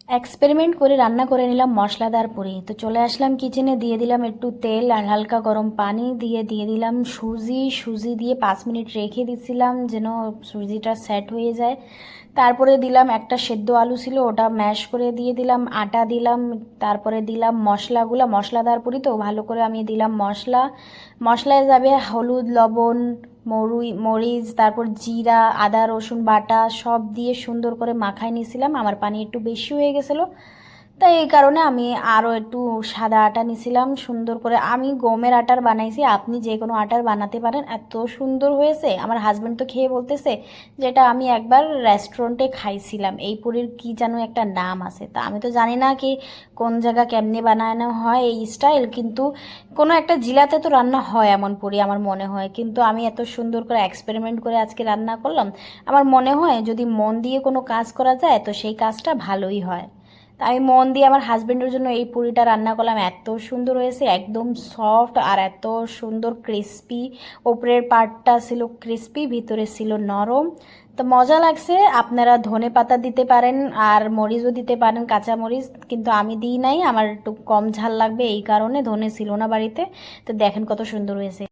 Experiment করে রান্না করে নিলাম মশলাদার পুরি। তো চলে আসলাম কিচেনে, দিয়ে দিলাম একটু তেল আর হালকা গরম পানি দিয়ে দিলাম সুজি দিয়ে 5 মিনিট রেখে দিছিলাম যেন সুজিটা সেট হয়ে যায়। তারপরে দিলাম একটা সেদ্ধ আলু ছিল, ওটা ম্যাশ করে দিয়ে দিলাম, আটা দিলাম, তারপরে দিলাম মশলাগুলো। মশলাদার পুরি তো ভালো করে আমি দিলাম মশলায় যাবে হলুদ, লবণ, মরিচ, তারপর জিরা, আদা রসুন বাটা সব দিয়ে সুন্দর করে মাখায় নিয়েছিলাম। আমার পানি একটু বেশি হয়ে গেছিলো, তাই এই কারণে আমি আরও একটু সাদা আটা নিয়েছিলাম। সুন্দর করে আমি গমের আটার বানাইছি, আপনি যে কোনো আটার বানাতে পারেন। এত সুন্দর হয়েছে, আমার হাজব্যান্ড তো খেয়ে বলতেছে যেটা আমি একবার রেস্টুরেন্টে খাইছিলাম, এই পুরীর কি যেন একটা নাম আছে, তা আমি তো জানি না কি কোন জায়গা কেমনে বানানো হয় এই স্টাইল, কিন্তু কোনো একটা জেলাতে তো রান্না হয় এমন পুরি আমার মনে হয়। কিন্তু আমি এত সুন্দর করে এক্সপেরিমেন্ট করে আজকে রান্না করলাম। আমার মনে হয় যদি মন দিয়ে কোনো কাজ করা যায় তো সেই কাজটা ভালোই হয়। তা আমি মন দিয়ে আমার হাজব্যান্ডের জন্য এই পুরিটা রান্না করলাম। এত সুন্দর হয়েছে, একদম সফট আর এত সুন্দর ক্রিস্পি। ওপরের পার্টটা ছিল ক্রিস্পি, ভিতরে ছিল নরম। তো মজা লাগছে। আপনারা ধনে পাতা দিতে পারেন আর মরিচও দিতে পারেন, কাঁচা মরিচ, কিন্তু আমি দিই নাই, আমার একটু কম ঝাল লাগবে এই কারণে, ধনে ছিল না বাড়িতে। তো দেখেন কত সুন্দর হয়েছে।